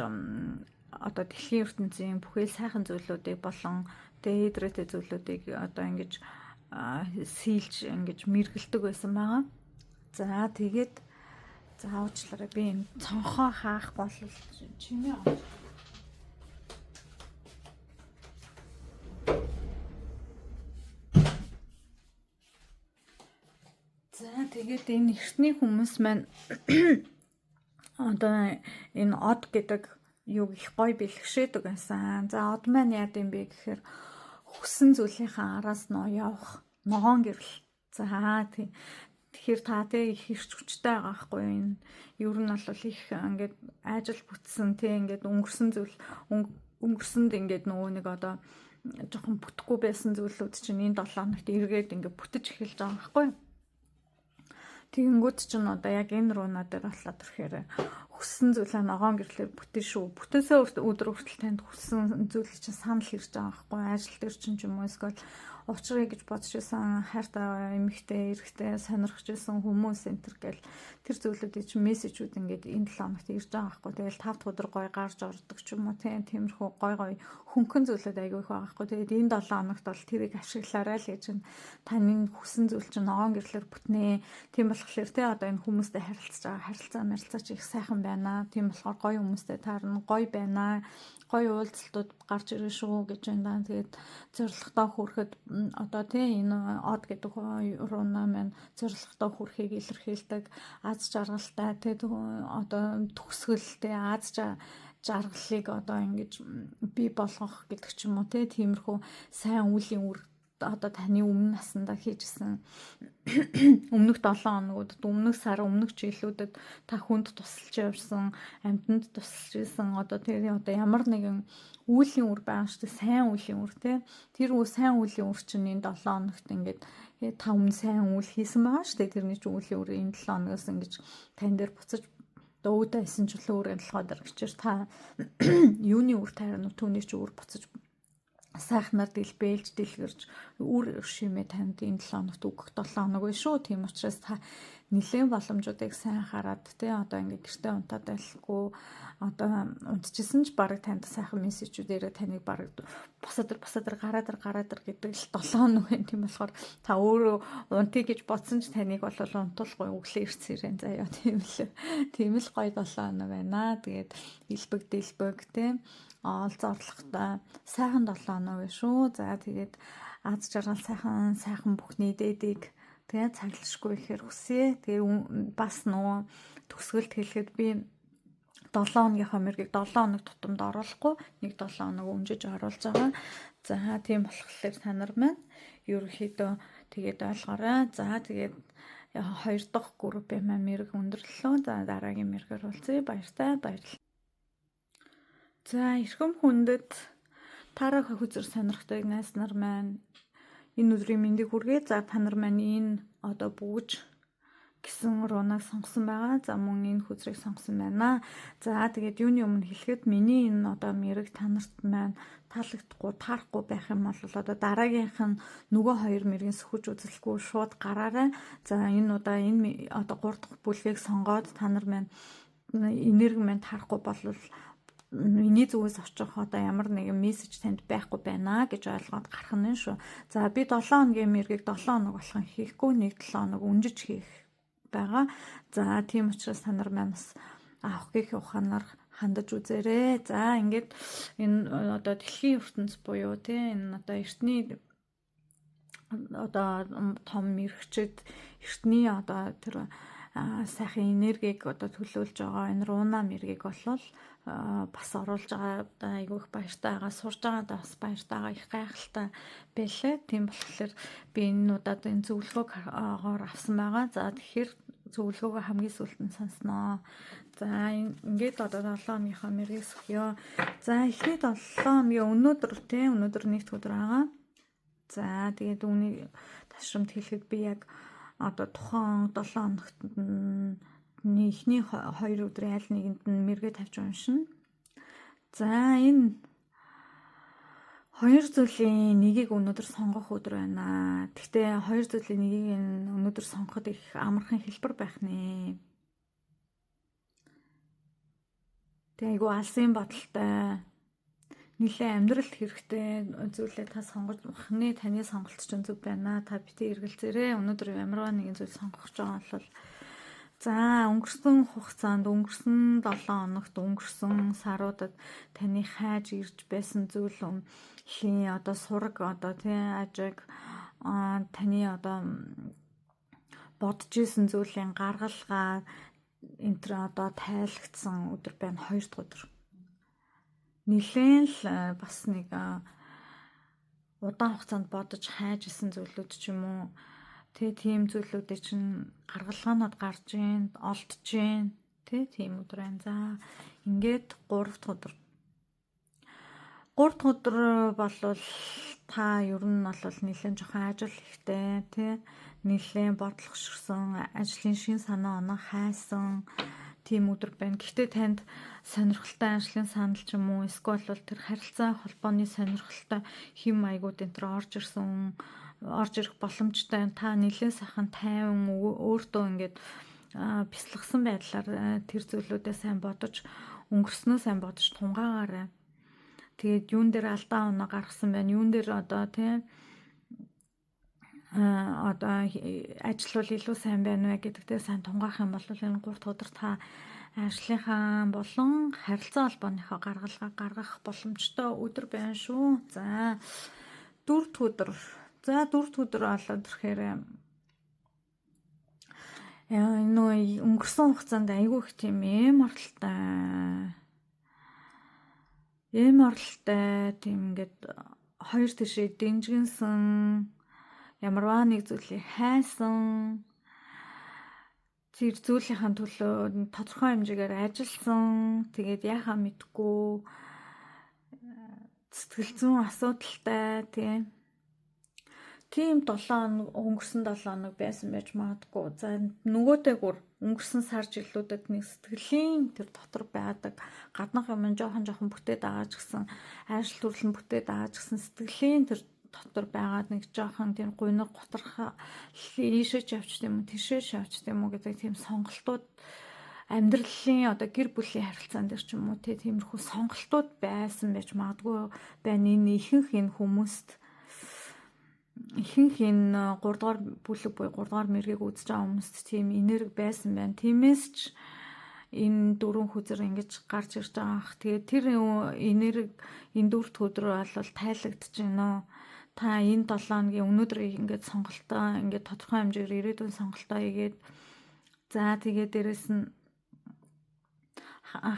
одоо дэлхийн ертөнцийн бүхэл сайхан зүйлүүдийг болон дээдрэтэй зүйлүүдийг одоо ингэж сийлж ингэж мэргэлдэг байсан байгаа. За тэгээд заавчлаарай би энэ цонхоо хаах болол чимээ авч. За тэгээд энэ эртний хүмүүс маань одоо энэ од гэдэг юг их гоё бэлгшээдэг байсан. За од маань яа гэм бэ гэхээр хүссэн зүйлийнхаа араас нь явах ногоон гэрэл. За тэгэхээр та их ирч хүчтэй байгаа байхгүй энэ ер нь бол их ингээд ажил бүтсэн ингээд өнгөрсөн зүйл өнгөрсөнд ингээд нөгөө нэг одоо жоохон бүтэхгүй байсан зүйлүүд чинь энэ 7 хоногт эргээд ингээд бүтэж эхэлж байгаа байхгүй. Тэгэнгүүт чинь одоо яг энэ руна дээр болоод ирэхээр хүссэн зүйлээ ногоон гэрлээр бүтэн шүү. Бүтэнсээ өдөр хүртэл танд хүссэн зүйл чинь санал ирж байгаа байхгүй. Ажил дээр чинь ч юм уу эсвэл учрыг гэж бодож исэн хайртай эмэгтэй эрэгтэй сонирхож исэн хүмүүс энтер гэл тэр зүйлүүдийн чинь мессежүүд ингээд энэ 7 хоногт ирж байгаа байхгүй. Тэгэл 5 дахь өдөр гой гарч ордог ч юм уу тиймэрхүү гой хөнгөн зүйлүүд айгүй их байгаа байхгүй. Тэгээд энэ 7 хоногт бол тэрийг ашиглаарай л гэж таны хүссэн зүйл чинь ногоон гэрлэр бүтнэ. Тийм болохоор одоо энэ хүмүүстэй харилцаж байгаа харилцаа ч их сайхан байна. Тийм болохоор гоё хүмүүстэй таарна, гоё байна. Гоё уулзалтууд гарч ирэн шүү гэж байна. Тэгээд зорилготой хүрэхэд одоо энэ од гэдэг руна маань зорилготой хүрэхийг илэрхийлдэг. Аз жаргалтай одоо төгсгөлтэй аз жаргалыг одоо ингэж бий болгох гэдэг ч юм уу тиймэрхүү сайн үеийн үр одоо таны өмнө насандаа хийжсэн өмнөх 7 хоногудад өмнөх сар өмнөх жилүүдэд та хүнд тусалж явсан амьтанд тусалж исэн одоо одоо ямар нэгэн үеийн үр байгаа шүү дээ сайн үеийн үр тэр сайн үеийн үр чинь энэ 7 хоногт ингээд та өмнө сайн үйл хийсэн байгаа шүү дээ тэрний чинь үеийн үр энэ 7 хоногоос ингэж тань дээр буцаж өөдөө исэн ч өөрөө толгой дээр гिचэр та юуны үр тайрна түүний чинь үр буцаж сайхнаар дэлбэлж дэлгэрж үр шимээ танд энэ 7 хоногт өгөх 7 хоног bay шүү. Тийм учраас та нэлээд боломжуудыг сайн хараад одоо ингээд гэртээ унтаад байлгүй одоо унтчихсан ч баг танд сайхан мессежүүдээр таныг баг босоод гараад гэдэг л 7 хоног байна. Тийм болохоор та өөрөө унтыг гэж бодсон ч таныг бол унтуулахгүй өглөө ирцээрэн заяа тийм л гоё 7 хоног байна. Тэгээд илбэг дэлбэг олзоорлохтой сайхан 7 хоног байна шүү. За тэгээд аз жаргал сайхан бүхний дээдийг тэгээ цаглашгүй ихээр хүсье. Тэгээ бас нөгөө төгсгөлд хэлэхэд би 7 хоногийнхаа мэргийг 7 хоног тутамд оруулахгүй нэг 7 хоног өмжиж оруулж байгаа. За тийм болохоор та нар маань ерөнхийдөө тэгээд ойлгоорой. За тэгээд 2 дахь группийн мэрэг өндөрлөлөө. За дараагийн мэргээр уулзъя. Баярлалаа. За эрхэм хүндэт тарах хүзэр сонирхдаг найз нар маань энэ өдрийн мэндийг хүргэе. За та нар маань энэ одоо бүгж гэсэн рунаг сонгосон байгаа. За мөн энэ хүзрийг сонгосон байна. За тэгээд юуны өмнө хэлэхэд миний энэ одоо мэрэг та нарт маань таалагдахгүй таарахгүй байх юм бол одоо дараагийнх нь нөгөө 2 мэргийн сөхөж үзэлгүй шууд гараарай. За энэ удаа энэ одоо 3 дахь бүлгийг сонгоод та нар маань энерги маань таарахгүй болвол миний зүгээс очих одоо ямар нэгэн мессеж танд байхгүй байна гэж ойлгоод гарах нь шүү. За би 7 хоногийн мэргийг 7 хоног болгон хийхгүй нэг 7 хоног өнжиж хийх байгаа. За тийм учраас та нар маань бас авахгүйх ухаанаар хандаж үзээрэй. За ингээд энэ одоо дэлхийн ертөнц буюу энэ одоо эртний одоо том мэрэгчд эртний одоо тэр сайхан энергийг одоо төлөөлж байгаа энэ руна мэргийг болвол бас оруулж байгаа айгүйх баяртай байгаа сурж байгаадаа бас баяртай байгаа их гайхалтай байлаа. Тийм болохоор би энэ удаад энэ зөвлөгөөг авсан байгаа. За тэгэхээр зөвлөгөөгөө хамгийн сүүлд нь сонсноо. За ингээд одоо 7 хоногийнхаа мэргийг сөхё. За эхний 7 хоногийн өнөөдөр нэг өдөр байгаа. За тэгээд үүнийг ташрамт хэлэхэд би яг одоо тухайн 7 хоногт эхний 2 өдрийн аль нэгэнд нь мэргээ тавьж уншина. За энэ хоёр зүйлийн нэгийг өнөөдөр сонгох өдөр байна. Гэхдээ хоёр зүйлийн нэгийг өнөөдөр сонгоход их амархан хэлбэр байх нэ. Тэгээ айгу алсын бодолтой нэлээ амьдралд хэрэгтэй зүйлээ та сонгож махны таны сонголт чинь зөв байна. Та битгий эргэлзээрээ өнөөдөр ямарваа нэгэн зүйл сонгох гэж байгаа бол за өнгөрсөн хугацаанд өнгөрсөн 7 хоногт өнгөрсөн саруудад таны хайж ирж байсан зүйл хин одоо сураг одоо тий ажиг таны одоо бодож исэн зүйлийн гаргалгаа энтэр одоо тайлгдсан өдөр байна 2 дахь өдөр. Нилээн л бас нэг удаан хугацаанд бодож хайж исэн зүйлүүд ч юм уу тийм зүйлүүдээ чинь гаргалгаанууд гарч ийн олдож ийн тийм өдөр байна. За ингээд 3 дахь өдөр 3 дахь өдөр болвол та ер нь бол нэлээд жоохон ажил ихтэй нэлээд бодлогоширсан ажлын шин санаа оноо хайсан тийм өдөр байна. Гэхдээ танд сонирхолтой ажлын санал ч юм уу эсвэл тэр харилцаа холбооны сонирхолтой хэм маягууд энэ төр орж ирэх боломжтой. Та нэлээд сайхан тайван өөртөө ингээд бясалгасан байдлаар тэр зүйлүүдээ сайн бодож өнгөрснөө сайн бодож тунгаагаарай. Тэгээд юун дээр алдаа оноо гаргасан байна. Юун дээр одоо одоо ажил бол илүү сайн байна вэ гэдэгтээ сайн тунгаах юм бол энэ 3 дахь өдөр та ажлынхаа болон харилцаа холбооныхоо гаргалгаа гаргах боломжтой өдөр байна шүү. За 4 дахь өдөр. За 4 дахь өдөр болоод ирэхээр нөө өнгөрсөн хугацаанд айгүй их тийм эм оролтой тийм ингээд хоёр тишээ дэнжгэнсэн ямарваа нэг зүйлийг хайсан тэр зүйлийнхаа төлөө тодорхой хэмжээгээр ажилласан тэгээд яхаа мэдгүй сэтгэл зүйн асуудалтай тийм 7 хоног өнгөрсөн 7 хоног байсан байж магадгүй. За нөгөөтэйгүр өнгөрсөн сар жилүүдэд нэг сэтгэлийн тэр дотор байдаг гаднах юм жоохон бүтээд байгаа ч гэсэн ажил төрөл нь бүтээд байгаа ч гэсэн сэтгэлийн тэр дотор байгаад нэг жоохон тийм гуниг готорх ийшээч явчих юм уу тийшээч явчих юм уу гэдэг тийм сонголтууд амьдралын одоо гэр бүлийн харилцаан дээр ч юм уу тиймэрхүү сонголтууд байсан байж магадгүй байна. Энэ ихэнх энэ хүмүүст ихэнх энэ 3 дугаар бүлэг буюу 3 дугаар мэргийг үзэж байгаа хүмүүст тийм энерги байсан байна. Тиймээс ч энэ 4 хүзэр ингэж гарч ирж байгаа ах. Тэгээд тэр энерги энэ 4 дахь өдөр бол тайлагдж байна. Та энэ 7 хоногийн өнөөдрийг ингэж сонголтоо ингэж тодорхой хэмжээгээр ирээдүйн сонголтоо хийгээд за тэгээд дээрэс нь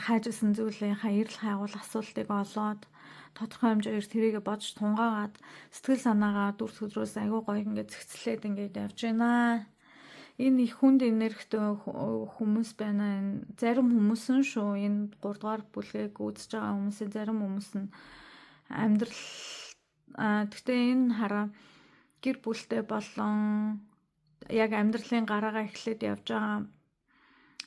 хайжсэн зүйлийнхаа эрэл хайгуул асуултыг олоод тодорхой хэмжээгээр тэрийг бодож тунгаагаад сэтгэл санаагаа 4 дахь өдрөөс айгүй гоё ингэж зэгцлээд ингэж явж байна. Энэ их хүнд энергитэй хүмүүс байна. Зарим хүмүүс нь шүү энэ 3 дугаар бүлгийг үзэж байгаа хүмүүсийн зарим хүмүүс нь амьдрал гэхдээ энэ хараа гэр бүлтэй болон яг амьдралын гараагаа эхлээд явж байгаа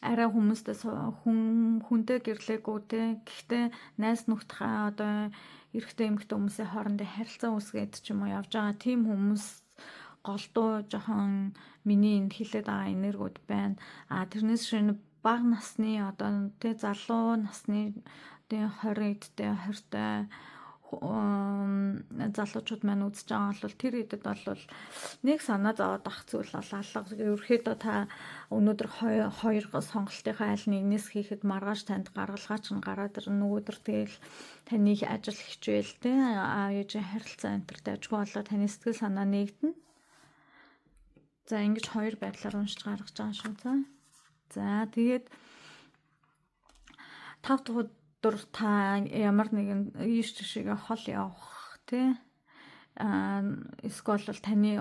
арай хүмүүстэй хүнтэй гэрлээгүй гэхдээ найз нөхдөд одоо эрэгтэй эмэгтэй хүмүүсийн хоорондын харилцаа үүсгээд ч юм уу явж байгаа тийм хүмүүс голдуу жоохон миний энд хэлээд байгаа энергиуд байна. Тэрнээс шинэ бага насны одоо залуу насны 20-д 20-тай залуучууд маань үзэж байгаа бол тэр хэдэд бол нэг санаа зовоод ах зүйл бол алга. Ерөөхдөө та өнөөдөр хоёр сонголтынхаа аль нэгнээс хийхэд маргааш танд гаргалгаа ч гараад ирнэ. Нөгөөдөр тэгэл таны ажил хичээл аав ээжийн харилцаа энэ төр дажгүй болоо таны сэтгэл санаа нэгдэнэ. За ингэж хоёр байдлаар уншиж гаргаж байгаа шүү. За тэгээд 5 дахь өдөр та ямар нэгэн ийш тийшээ хол явах эсвэл таны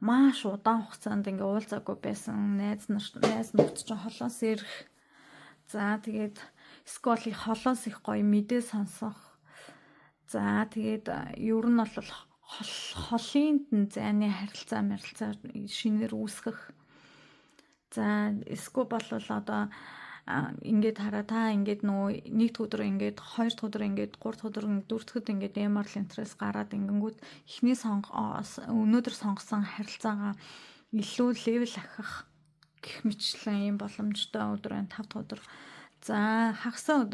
маш удаан хугацаанд ингээ уулзаагүй байсан найз нөхдөд чинь холоос ирэх. За тэгээд эсвэл холоос их гоё мэдээ сонсох. За тэгээд ер нь бол холын зайны харилцаа шинээр үүсгэх. За эсвэл болвол одоо ингээд хараа та ингээд нөгөө нэг өдөр ингээд хоёр дахь өдөр ингээд гурав дахь өдөр дөрөвдөд ингээд MR интерес гараад ингэнгүүт эхний өнөөдөр сонгосон харилцаагаа илүү левел ахих гэх мэтчлэн юм боломжтой өдөр байна 5 дахь өдөр. За хагасаа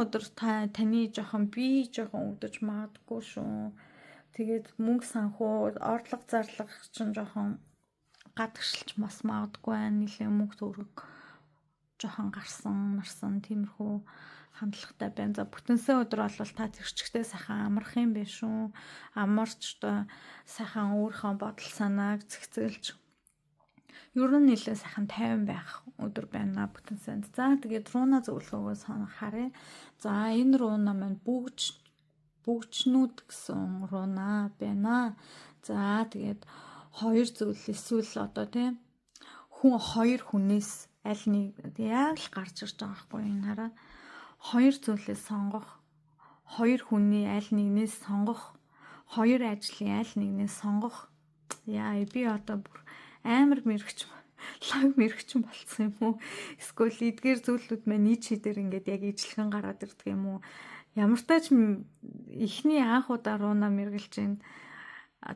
өдөр таны жоохон өдөж магадгүй шүү. Тэгээд мөнгө санхүү орлого зарлага чинь жоохон гадагшилж бас магадгүй байна. Нэлээд мөнгө төгрөг жоохон марсан тиймэрхүү хандлагатай байна. За бүтэнсээ өдөр бол та тэрчгтээ сайхан амарх юм биш шүү. Амарч одоо сайхан өөрийнхөө бодол санааг зэгцэлж ер нь нэлээд сайхан тайван байх өдөр байна бүтэнсэнд. За тэгээд руна зөвлөгөөгөө харъя. За энэ руна маань бүгжнүүд гэсэн руна байна. За тэгээд хоёр зүйл эсвэл одоо тийм хоёр хүнээс аль нэг яг л гарч ирж байгаа байхгүй энэ хараа. Хоёр зүйлээс сонгох, хоёр хүний аль нэгнээс сонгох, хоёр ажлын аль нэгнээс сонгох. Яа би одоо бүр амар лаг мэрэгч болцсон юм уу? Эсвэл эдгээр зүйлүүд маань нийчидэр ингээд яг ижлэгэн гараад ирдэг юм уу? Ямар тач эхний анх удаа руна мэргэлж байна.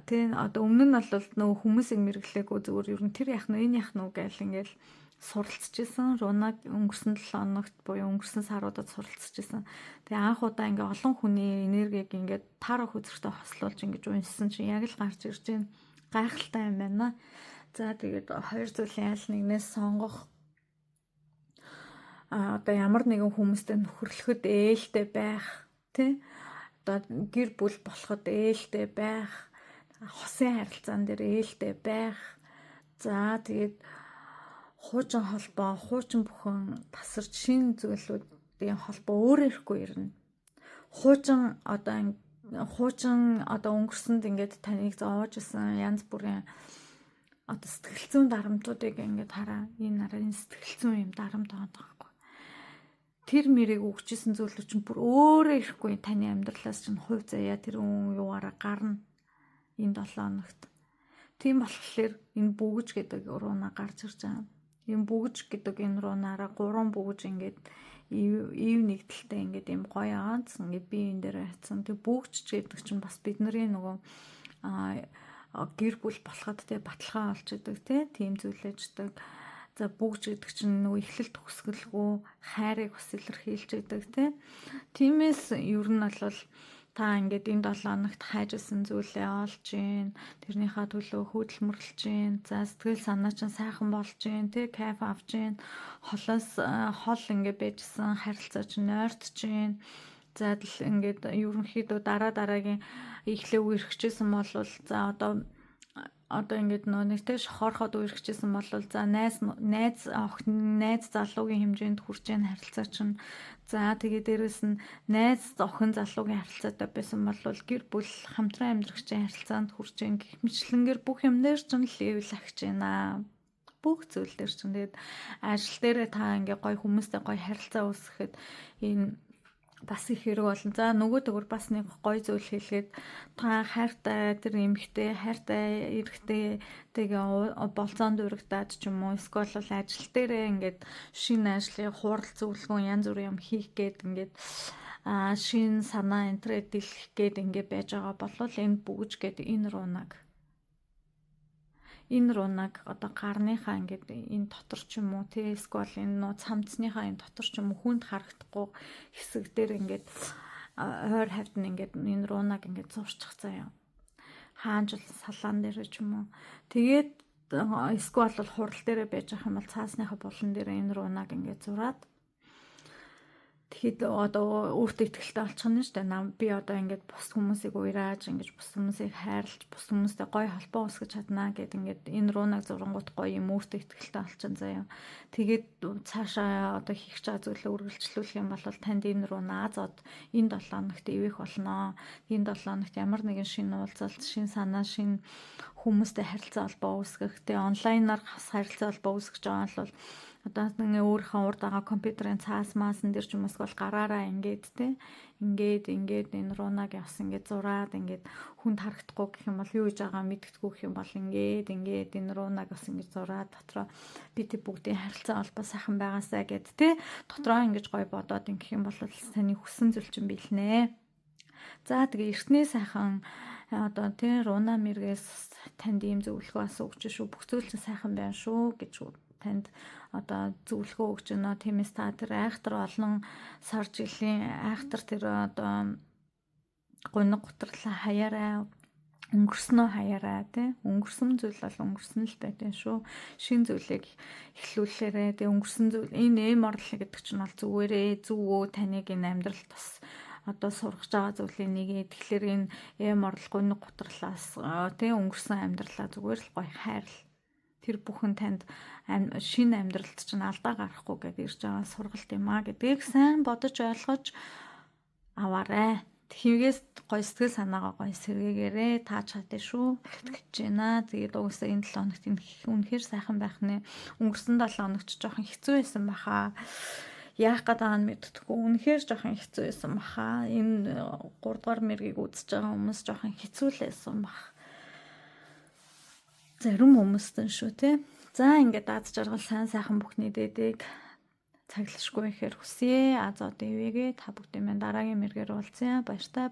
Тэ одоо өмнө нь бол нөгөө хүмүүсийг мэргэлээгүй зүгээр ер нь тэр яах нь энэ яах нь гээл ингээл суралцчихсан. Рунаг өнгөрсөн 7 хоногт буюу өнгөрсөн саруудад суралцчихсан. Тэгээ анх удаа ингээ олон хүний энергийг ингээд тарах үзэгтэй хослуулж ингэж уншсан чинь яг л гарч ирж байна. Гайхалтай юм байна. За тэгээд хоёр зүйлийн аль нэгнээс сонгох. Одоо ямар нэгэн хүмүүстэй нөхөрлөхөд ээлтэй байх, тий? Одоо гэр бүл болоход ээлтэй байх, хосын харилцаан дээр ээлтэй байх. За тэгээд хуучин холбоо, хуучин бүхэн тасарч шин зүйлүүдийн холбоо өөрөө ирэхгүй ирнэ. Хуучин одоо өнгөрсөнд ингээд таныг зовоож исэн янз бүрийн одоо сэтгэл зүйн дарамтуудыг ингээд хараа. Энэ сэтгэл зүйн юм дарамт байгаа байхгүй. Тэр мэрийг өгчсэн зүйлүүд чинь бүр өөрөө ирэхгүй таны амьдралаас чинь хувь заяа тэр юугаараа гарна энэ 7 хоногт. Тийм болохоор энэ бүгж гэдэг руна гарч ирж байгаа. Энэ бүгж гэдэг энэ рунаараа 3 бүгж ингээд ив нэгдэлтэй ингээд юм гоё аанц ингээд би энэ дээр хайцсан. Тэг бүгж гэдэг чинь бас бидний нөгөө гэр бүл болоход тэ баталгаа олж идэг тийм зүйлээждэг. За бүгж гэдэг чинь нөгөө эхлэл төгсгөлгүй хайрыг бас илэрхийлж идэг тиймээс ер нь бол та ингээд энэ 7 хоногт хайжсэн зүйлээ олж гин, тэрнийхээ төлөө хөдөлмөрлж гин, за сэтгэл санаа чинь сайхан болж гин, кайф авч гин, хол ингээд байжсэн харилцаа чинь ойртож гин. За ингээд ерөнхийдөө дараагийн эхлээ үерхчихсэн бол за одоо ингээд нэгтэй шохороход үерхчихсэн бол за найз залуугийн хэмжээнд хүрч яана харилцаа чинь. За тэгээ дээрэс нь найз охин залуугийн харилцаатай байсан бол гэр бүл хамтран амьдрагчийн харилцаанд хүрч яана гэх мэтлэнгээр бүх юм дээр чинь левел ахиж байна. Бүх зүйл дээр чинь тэгээд ажил дээрээ та ингээд гоё хүмүүстэй гоё харилцаа үүсгэхэд энэ бас их хэрэг болно. За нөгөө төгөр бас нэг гоё зүйл хэлгээд та хайртай тэр эмэгтэй хайртай эрэгтэй тэгээ болцоонд урагдаад ч юм уу эсвэл ажил дээрээ ингээд шинэ ажлын хурал зөвлөгөө янз бүрийн юм хийх гээд ингээд шинэ санаа энтрээ дэлгэх гээд ингээд байж байгаа бол энэ бүгж гээд энэ рунаг одоо гарныхаа ингээд энэ дотор ч юм уу эсвэл энэ нөө цамцныхаа энэ дотор ч юм уу хүнд харагдахгүй хэсэг дээр ингээд ойр хавьд нь ингээд энэ рунаг ингээд зурчих заяа. Хаанч салаан дээр ч юм уу. Тэгээд эсвэл бол хурал дээрээ байж байгаа юм бол цаасныхаа булан дээр энэ рунаг ингээд зураад тэгэхэд одоо өөртөө ихтэй олчихно шүү дээ. Би одоо ингээд бус хүмүүсийг уйрааж ингэж бус хүмүүсийг хайрлаж бус хүмүүстэй гоё холбоо үүсгэж чаднаа гэд ингээд энэ рунаг зурангууд гоё юм өөртөө ихтэй олчихно заяа. Тэгээд цаашаа одоо хийх чаа зүйлээ үргэлжлүүлэх юм бол танд энэ руна зод энэ 7 хоногт ивэх болноо. Энэ 7 хоногт ямар нэгэн шинэ уулзалт, шинэ санаа, шинэ хүмүүстэй харилцаа холбоо үүсгэх, онлайнаар харилцаа холбоо үүсгэж байгаа бол одоо нэг өөрийнхөө урд байгаа компьютерийн цаас маасан дээр ч юм уу эсвэл гараараа ингээд те ингээд энэ рунаг явс ингээд зураад ингээд хүнд харагдахгүй гэх юм бол юу хийж байгаа мэддэхгүй гэх юм бол ингээд энэ рунаг бас ингээд зураад дотроо бид бүгдийн харилцаа холбоо сайхан байгаасаа гэд те дотроо ингэж гоё бодоод ингэх юм бол таны хүссэн зүйл чинь билнэ. За тэгээ эртний сайхан одоо тий руна мэргээс танд ийм зөвлөгөө асууж шүү. Бүх зүйл чинь сайхан байна шүү гэж танд одоо зөвлөгөө өгч байна. Тиймээс та тэр айхтар олон сар жилийн айхтар тэр одоо гуниг гутралаа хаяараа өнгөрснөө хаяараа тий өнгөрсөн зүйл бол өнгөрсөн л байдэн шүү. Шин зүйлийг эхлүүлээрээ тий өнгөрсөн зүйл энэ орлол гэдэг чинь бол зүгээрээ зүгөө таныг энэ амьдралд бас одоо сургаж байгаа зүйлийн нэгээ тэгэхээр энэ орлогын гутралаас тий өнгөрсөн амьдралаа зүгээр л гоё хайрл тэр бүхэн танд шинэ амьдралд чинь алдаа гарахгүй гэдээ ирж байгаа сургалт юм а гэдгийг сайн бодож ойлгож аваарай. Тэгээс гоё сэтгэл санаагаа гоё сэргээгээрээ тааж чадсан шүү гэж байна. Тэгээд угсаа энэ 7 хоногт үнэхээр сайхан байх нэ. Өнгөрсөн 7 хоногт жоохон хэцүү байсан баха. Яах гээд байгааг нь мэддэхгүй. Үнэхээр жоохон хэцүү байсан баха. Энэ 3 дугаар мэргийг үзэж байгаа хүмүүс жоохон хэцүү л байсан баха. Зарим хүмүүстэн шүү те. За ингээд даад жаргал сайн сайхан бүхний дээдэг цаглашгүй ихээр хүсье. А за одоо ивэгээ та бүгдийн минь дараагийн мэргээр уулзъя. Баярлалаа.